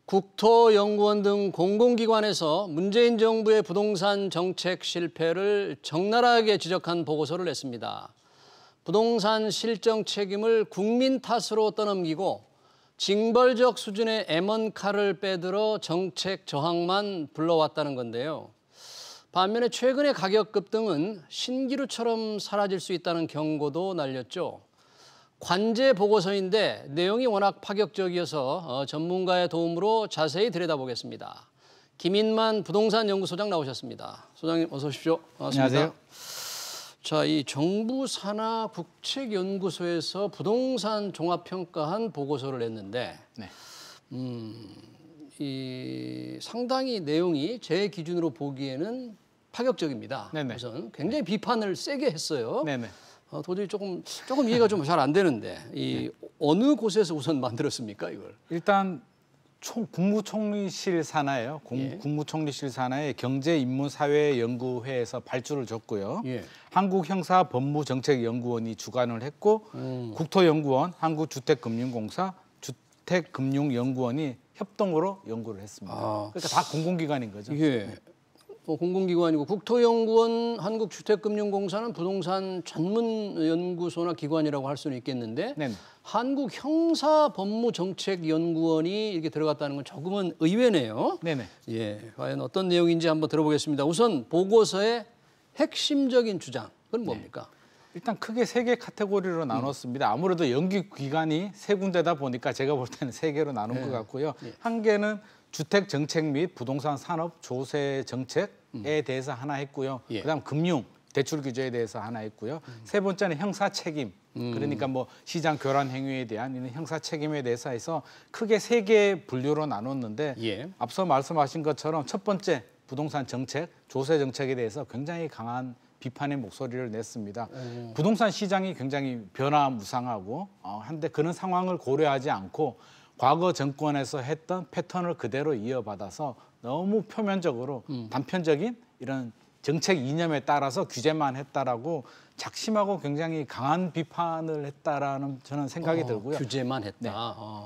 국토연구원 등 공공기관에서 문재인 정부의 부동산 정책 실패를 적나라하게 지적한 보고서를 냈습니다. 부동산 실정 책임을 국민 탓으로 떠넘기고 징벌적 수준의 M1칼을 빼들어 정책 저항만 불러왔다는 건데요. 반면에 최근의 가격 급등은 신기루처럼 사라질 수 있다는 경고도 날렸죠. 관제 보고서인데 내용이 워낙 파격적이어서 전문가의 도움으로 자세히 들여다보겠습니다. 김인만 부동산 연구소장 나오셨습니다. 소장님 어서 오십시오. 반갑습니다. 안녕하세요. 자, 이 정부 산하 국책연구소에서 부동산 종합평가한 보고서를 냈는데 네. 이 상당히 내용이 제 기준으로 보기에는 파격적입니다. 네네. 우선 굉장히 비판을 세게 했어요. 네네. 도저히 조금 이해가 좀 잘 안 되는데 이 어느 곳에서 우선 만들었습니까 이걸? 일단 국무총리실 산하예요. 예. 국무총리실 산하의 경제인문사회연구회에서 발주를 줬고요. 예. 한국형사법무정책연구원이 주관을 했고 국토연구원, 한국주택금융공사, 주택금융연구원이 협동으로 연구를 했습니다. 그러니까 다 공공기관인 거죠. 예. 공공기관이고 국토연구원, 한국주택금융공사는 부동산 전문연구소나 기관이라고 할 수는 있겠는데 네네. 한국형사법무정책연구원이 이렇게 들어갔다는 건 조금은 의외네요. 네네. 예, 과연 어떤 내용인지 한번 들어보겠습니다. 우선 보고서의 핵심적인 주장, 그건 뭡니까? 일단 크게 세 개 카테고리로 나눴습니다. 아무래도 연구기관이 세 군데다 보니까 제가 볼 때는 세 개로 나눈 것 같고요. 한 개는 주택 정책 및 부동산 산업 조세 정책에 대해서 하나 했고요. 그다음 금융 대출 규제에 대해서 하나 했고요. 세 번째는 형사 책임. 그러니까 뭐 시장 교란 행위에 대한 이런 형사 책임에 대해서 해서 크게 세 개 분류로 나눴는데 앞서 말씀하신 것처럼 첫 번째 부동산 정책, 조세 정책에 대해서 굉장히 강한 비판의 목소리를 냈습니다. 부동산 시장이 굉장히 변화무쌍하고 한데 그런 상황을 고려하지 않고 과거 정권에서 했던 패턴을 그대로 이어받아서 너무 표면적으로 단편적인 이런 정책 이념에 따라서 규제만 했다라고 작심하고 굉장히 강한 비판을 했다라는 저는 생각이 들고요. 규제만 했다. 네.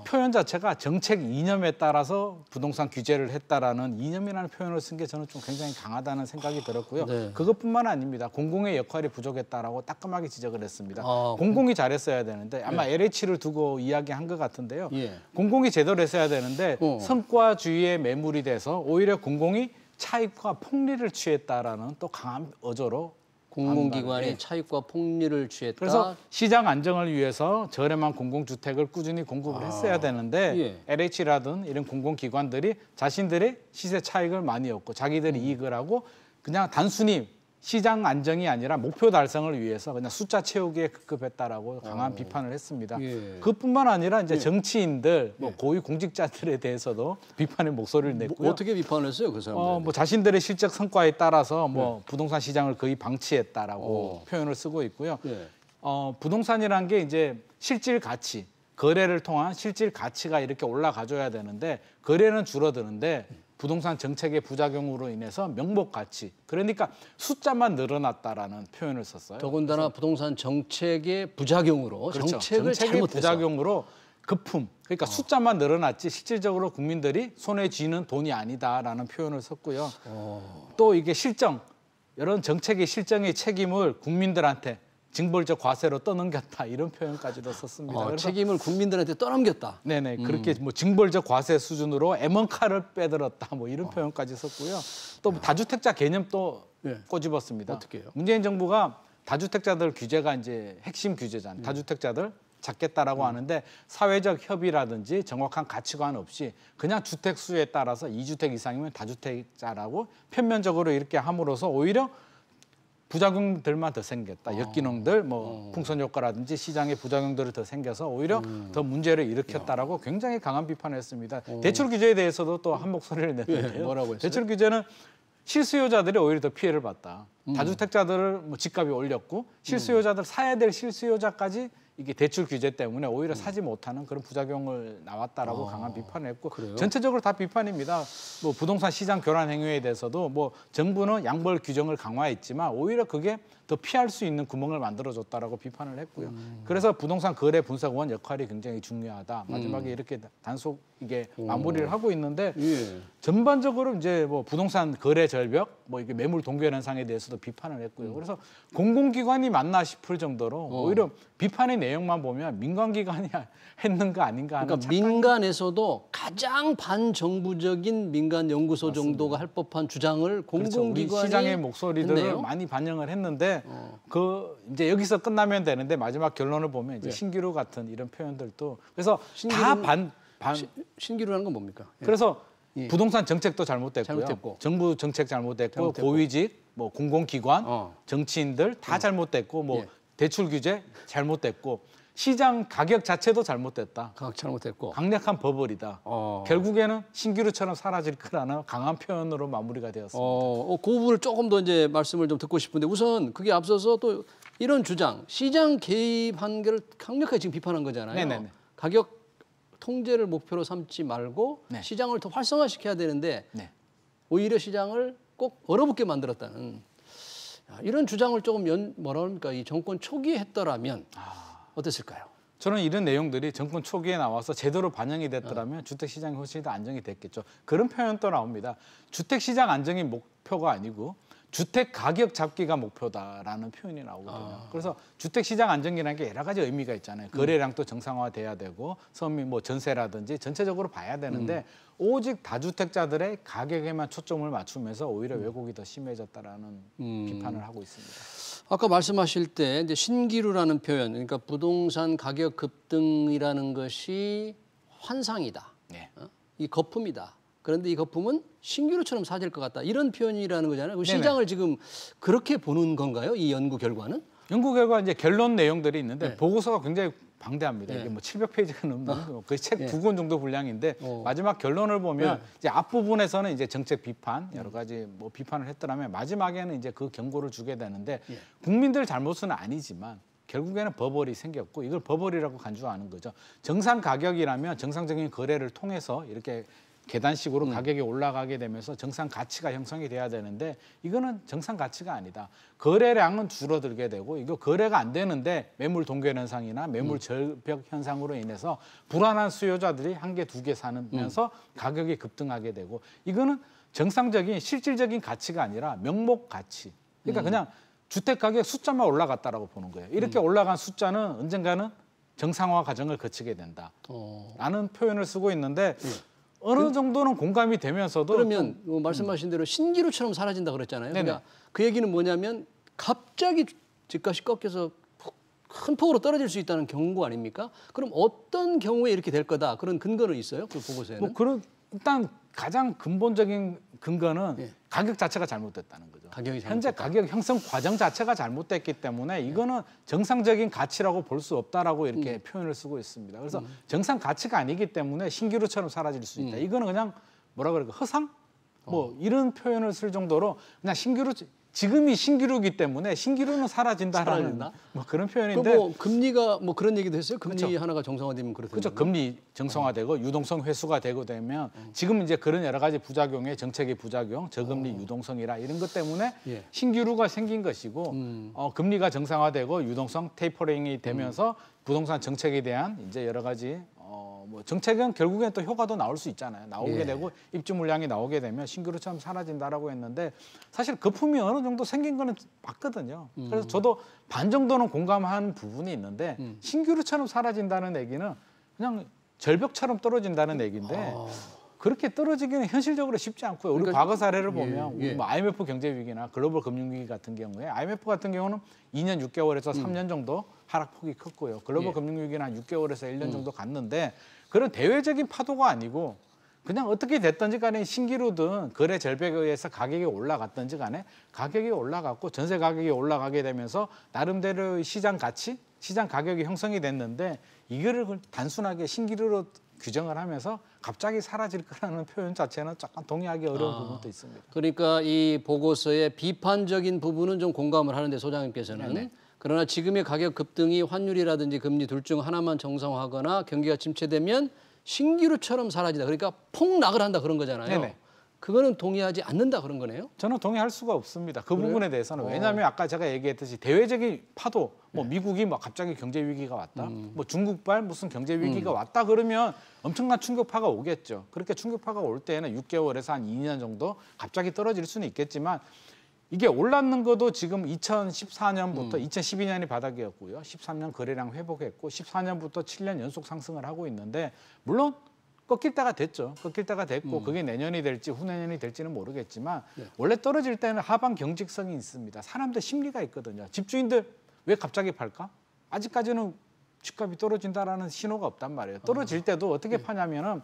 표현 자체가 정책 이념에 따라서 부동산 규제를 했다라는 이념이라는 표현을 쓴 게 저는 좀 굉장히 강하다는 생각이 들었고요. 그것뿐만 아닙니다. 공공의 역할이 부족했다라고 따끔하게 지적을 했습니다. 공공이 잘했어야 되는데 아마 LH를 두고 이야기한 것 같은데요. 공공이 제대로 했어야 되는데 성과주의에 매몰이 돼서 오히려 공공이 차익과 폭리를 취했다라는 또 강한 어조로 공공기관이 차익과 폭리를 취했다. 그래서 시장 안정을 위해서 저렴한 공공주택을 꾸준히 공급을 했어야 되는데 LH라든 이런 공공기관들이 자신들의 시세 차익을 많이 얻고 자기들이 이익을 하고 그냥 단순히 시장 안정이 아니라 목표 달성을 위해서 그냥 숫자 채우기에 급급했다라고 강한 비판을 했습니다. 그뿐만 아니라 이제 정치인들, 뭐 고위 공직자들에 대해서도 비판의 목소리를 냈고요. 어떻게 비판을 했어요, 그 사람들? 뭐 자신들의 실적 성과에 따라서 뭐 부동산 시장을 거의 방치했다라고 표현을 쓰고 있고요. 부동산이란 게 이제 실질 가치, 거래를 통한 실질 가치가 이렇게 올라가줘야 되는데 거래는 줄어드는데 부동산 정책의 부작용으로 인해서 명목 가치, 그러니까 숫자만 늘어났다라는 표현을 썼어요. 더군다나 부동산 정책의 부작용으로 그렇죠. 정책의 잘못해서. 부작용으로 거품, 그러니까 숫자만 늘어났지 실질적으로 국민들이 손에 쥐는 돈이 아니다라는 표현을 썼고요. 또 이게 실정, 이런 정책의 실정의 책임을 국민들한테 징벌적 과세로 떠넘겼다 이런 표현까지도 썼습니다. 그래서 책임을 국민들한테 떠넘겼다. 네네 그렇게 뭐 징벌적 과세 수준으로 M1칼을 빼들었다 뭐 이런 표현까지 썼고요. 또 다주택자 개념 또 꼬집었습니다. 어떻게 해요? 문재인 정부가 다주택자들 규제가 이제 핵심 규제잖아요. 다주택자들 잡겠다라고 하는데 사회적 협의라든지 정확한 가치관 없이 그냥 주택 수에 따라서 2주택 이상이면 다주택자라고 편면적으로 이렇게 함으로써 오히려 부작용들만 더 생겼다. 역기능들, 뭐 풍선 효과라든지 시장의 부작용들이 더 생겨서 오히려 더 문제를 일으켰다라고 굉장히 강한 비판을 했습니다. 대출 규제에 대해서도 또 한 목소리를 냈는데요. 뭐라고 했어요? 대출 규제는 실수요자들이 오히려 더 피해를 봤다. 다주택자들을 뭐 집값이 올렸고 실수요자들 사야 될 실수요자까지 이게 대출 규제 때문에 오히려 사지 못하는 그런 부작용을 나왔다라고 강한 비판을 했고 그래요? 전체적으로 다 비판입니다. 뭐 부동산 시장 교란 행위에 대해서도 뭐 정부는 양벌 규정을 강화했지만 오히려 그게 더 피할 수 있는 구멍을 만들어줬다라고 비판을 했고요. 그래서 부동산 거래 분석원 역할이 굉장히 중요하다. 마지막에 이렇게 단속 이게 마무리를 하고 있는데 예. 전반적으로 이제 뭐 부동산 거래 절벽, 뭐 이게 매물 동결 현상에 대해서도 비판을 했고요. 그래서 공공기관이 맞나 싶을 정도로 오히려 비판의 내용만 보면 민간기관이 했는 거 아닌가 하는 그러니까 민간에서도 가장 반정부적인 민간 연구소 맞습니다. 정도가 할 법한 주장을 그렇죠. 우리 공공기관이 시장의 목소리들을 했네요. 많이 반영을 했는데 그 이제 여기서 끝나면 되는데 마지막 결론을 보면 이제 네. 신기루 같은 이런 표현들도 그래서 신기루는 다 신기루라는 건 뭡니까? 예. 그래서 예. 부동산 정책도 잘못됐고요. 잘못됐고. 정부 정책 잘못됐고, 잘못됐고. 고위직, 뭐 공공기관, 어. 정치인들 다 잘못됐고, 뭐 예. 대출 규제 잘못됐고, 시장 가격 자체도 잘못됐다. 각 잘못됐고. 강력한 버블이다. 결국에는 신기루처럼 사라질 거라는 강한 표현으로 마무리가 되었습니다. 그 부분을 조금 더 이제 말씀을 좀 듣고 싶은데 우선 그게 앞서서 또 이런 주장, 시장 개입 한계를 강력하게 지금 비판한 거잖아요. 네네네. 가격 통제를 목표로 삼지 말고 네. 시장을 더 활성화시켜야 되는데 네. 오히려 시장을 꼭 얼어붙게 만들었다는 이런 주장을 조금 뭐라 그럽니까? 이 정권 초기에 했더라면 어땠을까요? 저는 이런 내용들이 정권 초기에 나와서 제대로 반영이 됐더라면 주택시장이 훨씬 더 안정이 됐겠죠. 그런 표현도 나옵니다. 주택시장 안정이 목표가 아니고 주택 가격 잡기가 목표다라는 표현이 나오거든요. 그래서 주택시장 안정이라는 게 여러 가지 의미가 있잖아요. 거래량도 정상화돼야 되고 서민 뭐 전세라든지 전체적으로 봐야 되는데 오직 다주택자들의 가격에만 초점을 맞추면서 오히려 왜곡이 더 심해졌다라는 비판을 하고 있습니다. 아까 말씀하실 때 이제 신기루라는 표현, 그러니까 부동산 가격 급등이라는 것이 환상이다. 네. 이 거품이다. 그런데 이 거품은 신기루처럼 사질 것 같다. 이런 표현이라는 거잖아요. 그 네네. 시장을 지금 그렇게 보는 건가요? 이 연구 결과는? 연구 결과 이제 결론 내용들이 있는데 네. 보고서가 굉장히 방대합니다. 네. 이게 뭐 700페이지가 넘는 거의 책 네. 2권 정도 분량인데 마지막 결론을 보면 네. 이제 앞부분에서는 이제 정책 비판 여러 가지 뭐 비판을 했더라면 마지막에는 이제 그 경고를 주게 되는데 예. 국민들 잘못은 아니지만 결국에는 버블이 생겼고 이걸 버블이라고 간주하는 거죠. 정상 가격이라면 정상적인 거래를 통해서 이렇게 계단식으로 가격이 올라가게 되면서 정상 가치가 형성이 돼야 되는데 이거는 정상 가치가 아니다. 거래량은 줄어들게 되고 이거 거래가 안 되는데 매물 동결 현상이나 매물 절벽 현상으로 인해서 불안한 수요자들이 한 개, 두 개 사면서 가격이 급등하게 되고 이거는 정상적인 실질적인 가치가 아니라 명목 가치. 그러니까 그냥 주택 가격 숫자만 올라갔다라고 보는 거예요. 이렇게 올라간 숫자는 언젠가는 정상화 과정을 거치게 된다. 라는 표현을 쓰고 있는데 어느 정도는 공감이 되면서도 그러면 말씀하신 대로 신기루처럼 사라진다 그랬잖아요. 그러니까 그 얘기는 뭐냐면 갑자기 집값이 꺾여서 큰 폭으로 떨어질 수 있다는 경고 아닙니까? 그럼 어떤 경우에 이렇게 될 거다 그런 근거는 있어요? 그 보고서에는? 뭐 그런 일단 가장 근본적인 근거는 예. 가격 자체가 잘못됐다는 거죠. 가격이 현재 잘못됐다. 가격 형성 과정 자체가 잘못됐기 때문에 이거는 정상적인 가치라고 볼 수 없다라고 이렇게 표현을 쓰고 있습니다. 그래서 정상 가치가 아니기 때문에 신기루처럼 사라질 수 있다. 이거는 그냥 뭐라 그럴까 허상? 뭐 이런 표현을 쓸 정도로 그냥 신기루 지금이 신기루기 때문에 신기루는 사라진다라는 사라진다? 뭐 그런 표현인데 뭐 금리가 뭐 그런 얘기도 했어요. 금리 그렇죠. 하나가 정상화되면 그렇다. 그렇죠. 금리 정상화되고 유동성 회수가 되고 되면 지금 이제 그런 여러 가지 부작용의 정책의 부작용, 저금리 유동성이라 이런 것 때문에 예. 신기루가 생긴 것이고 금리가 정상화되고 유동성 테이퍼링이 되면서 부동산 정책에 대한 이제 여러 가지 뭐 정책은 결국엔 또 효과도 나올 수 있잖아요. 나오게 예. 되고 입주 물량이 나오게 되면 신기루처럼 사라진다라고 했는데 사실 거품이 어느 정도 생긴 거는 맞거든요. 그래서 저도 반 정도는 공감한 부분이 있는데 신기루처럼 사라진다는 얘기는 그냥 절벽처럼 떨어진다는 얘기인데 그렇게 떨어지기는 현실적으로 쉽지 않고요. 우리 그러니까, 과거 사례를 보면 예. 뭐 IMF 경제 위기나 글로벌 금융 위기 같은 경우에 IMF 같은 경우는 2년 6개월에서 3년 정도 하락폭이 컸고요. 글로벌 예. 금융 위기는 한 6개월에서 1년 정도 갔는데 그런 대외적인 파도가 아니고 그냥 어떻게 됐든지 간에 신기루든 거래 절벽에 의해서 가격이 올라갔든지 간에 가격이 올라갔고 전세 가격이 올라가게 되면서 나름대로의 시장 가치, 시장 가격이 형성이 됐는데 이거를 단순하게 신기루로 규정을 하면서 갑자기 사라질 거라는 표현 자체는 조금 동의하기 어려운 부분도 있습니다. 그러니까 이 보고서의 비판적인 부분은 좀 공감을 하는데 소장님께서는 네네. 그러나 지금의 가격 급등이 환율이라든지 금리 둘 중 하나만 정상화하거나 경기가 침체되면 신기루처럼 사라지다. 그러니까 폭락을 한다 그런 거잖아요. 네네. 그거는 동의하지 않는다 그런 거네요? 저는 동의할 수가 없습니다. 그 그래요? 부분에 대해서는. 왜냐하면 아까 제가 얘기했듯이 대외적인 파도, 뭐 미국이 뭐 갑자기 경제 위기가 왔다, 뭐 중국발 무슨 경제 위기가 왔다 그러면 엄청난 충격파가 오겠죠. 그렇게 충격파가 올 때는 6개월에서 한 2년 정도 갑자기 떨어질 수는 있겠지만 이게 올랐는 것도 지금 2014년부터 2012년이 바닥이었고요. 13년 거래량 회복했고 14년부터 7년 연속 상승을 하고 있는데 물론 꺾일 때가 됐죠. 꺾일 때가 됐고 그게 내년이 될지 후내년이 될지는 모르겠지만 원래 떨어질 때는 하방 경직성이 있습니다. 사람들 심리가 있거든요. 집주인들 왜 갑자기 팔까? 아직까지는 집값이 떨어진다라는 신호가 없단 말이에요. 떨어질 때도 어떻게 파냐면은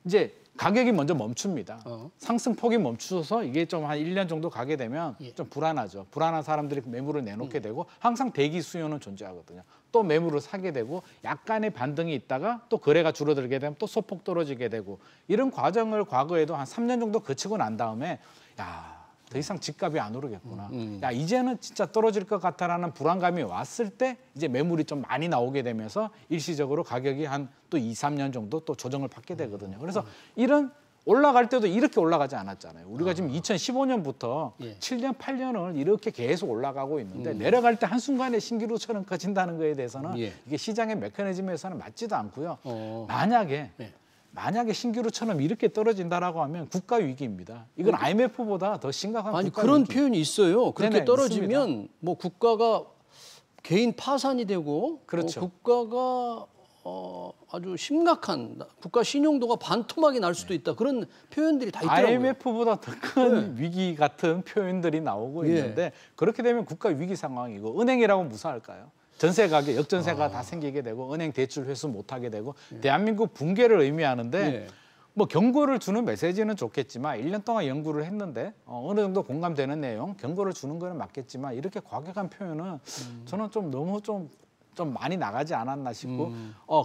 이제 가격이 먼저 멈춥니다. 상승폭이 멈춰서 이게 좀 한 1년 정도 가게 되면 좀 불안하죠. 불안한 사람들이 매물을 내놓게 되고 항상 대기 수요는 존재하거든요. 또 매물을 사게 되고 약간의 반등이 있다가 또 거래가 줄어들게 되면 또 소폭 떨어지게 되고 이런 과정을 과거에도 한 3년 정도 거치고 난 다음에 야, 더 이상 집값이 안 오르겠구나. 야, 이제는 진짜 떨어질 것 같다라는 불안감이 왔을 때 이제 매물이 좀 많이 나오게 되면서 일시적으로 가격이 한 또 2, 3년 정도 또 조정을 받게 되거든요. 그래서 이런 올라갈 때도 이렇게 올라가지 않았잖아요. 우리가 지금 2015년부터 7년, 8년을 이렇게 계속 올라가고 있는데 내려갈 때 한순간에 신기루처럼 커진다는 거에 대해서는 이게 시장의 메커니즘에서는 맞지도 않고요. 만약에 신기루처럼 이렇게 떨어진다라고 하면 국가 위기입니다. 이건 IMF보다 더 심각한 아니 국가 그런 위기. 표현이 있어요. 그렇게 네네, 떨어지면 있습니다. 뭐 국가가 개인 파산이 되고 그렇죠. 국가가 아주 심각한 국가 신용도가 반토막이 날 수도 있다. 그런 표현들이 다 있더라고요. IMF보다 더 큰 위기 같은 표현들이 나오고 있는데 그렇게 되면 국가 위기 상황이고 은행이라고 무사할까요? 전세 가격, 역전세가 다 생기게 되고 은행 대출 회수 못하게 되고 대한민국 붕괴를 의미하는데 뭐 경고를 주는 메시지는 좋겠지만 1년 동안 연구를 했는데 어느 정도 공감되는 내용 경고를 주는 거는 맞겠지만 이렇게 과격한 표현은 저는 좀 너무 좀 많이 나가지 않았나 싶고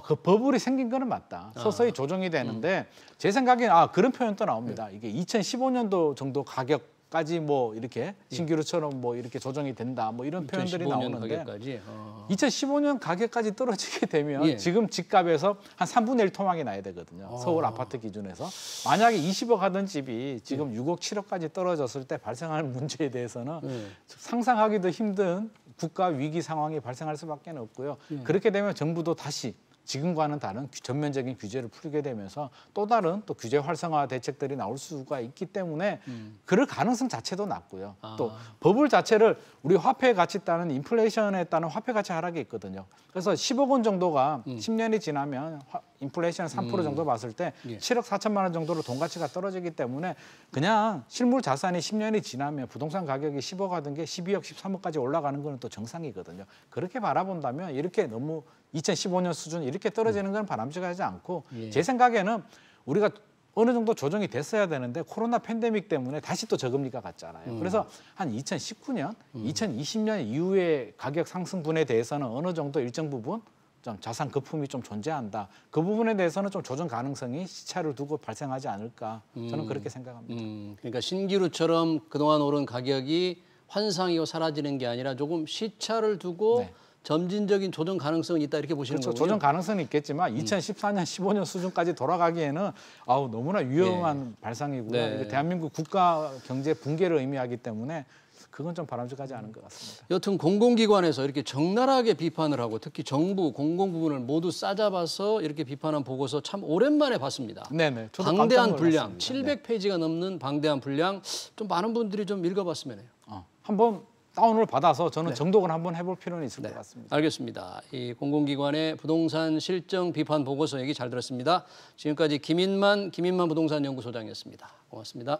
그 버블이 생긴 거는 맞다. 서서히 조정이 되는데 제 생각엔 그런 표현도 나옵니다. 이게 2015년도 정도 가격까지 뭐 이렇게 신기루처럼 뭐 이렇게 조정이 된다. 뭐 이런 표현들이 2015년 나오는데 가격까지. 2015년 가격까지 떨어지게 되면 지금 집값에서 한 3분의 1 토막이 나야 되거든요. 서울 아파트 기준에서. 만약에 20억 하던 집이 지금 6억, 7억까지 떨어졌을 때 발생할 문제에 대해서는 상상하기도 힘든 국가 위기 상황이 발생할 수밖에 없고요. 그렇게 되면 정부도 다시 지금과는 다른 전면적인 규제를 풀게 되면서 또 다른 또 규제 활성화 대책들이 나올 수가 있기 때문에 그럴 가능성 자체도 낮고요. 또 버블 자체를 우리 화폐 가치 따른 인플레이션에 따른 화폐 가치 하락이 있거든요. 그래서 10억 원 정도가 10년이 지나면 인플레이션 3% 정도 봤을 때 7억 4천만 원 정도로 돈 가치가 떨어지기 때문에 그냥 실물 자산이 10년이 지나면 부동산 가격이 10억 하던 게 12억, 13억까지 올라가는 거는 또 정상이거든요. 그렇게 바라본다면 이렇게 너무 2015년 수준 이렇게 떨어지는 건 바람직하지 않고 제 생각에는 우리가 어느 정도 조정이 됐어야 되는데 코로나 팬데믹 때문에 다시 또 저금리가 갔잖아요. 그래서 한 2019년, 2020년 이후의 가격 상승분에 대해서는 어느 정도 일정 부분 좀 자산 거품이 좀 존재한다. 그 부분에 대해서는 좀 조정 가능성이 시차를 두고 발생하지 않을까. 저는 그렇게 생각합니다. 그러니까 신기루처럼 그동안 오른 가격이 환상이고 사라지는 게 아니라 조금 시차를 두고 점진적인 조정 가능성이 있다 이렇게 보시는 그렇죠. 거군요. 조정 가능성은 있겠지만 2014년, 15년 수준까지 돌아가기에는 너무나 위험한 발상이고요. 이게 대한민국 국가 경제 붕괴를 의미하기 때문에 그건 좀 바람직하지 않은 것 같습니다. 여튼 공공기관에서 이렇게 적나라하게 비판을 하고 특히 정부, 공공 부분을 모두 싸잡아서 이렇게 비판한 보고서 참 오랜만에 봤습니다. 네네. 저도 방대한 깜짝 분량, 놀랐습니다. 700페이지가 넘는 방대한 분량, 좀 많은 분들이 좀 읽어봤으면 해요. 한번 다운을 받아서 저는 정독을 한번 해볼 필요는 있을 것 같습니다. 알겠습니다. 이 공공기관의 부동산 실정 비판 보고서 얘기 잘 들었습니다. 지금까지 김인만 부동산 연구소장이었습니다. 고맙습니다.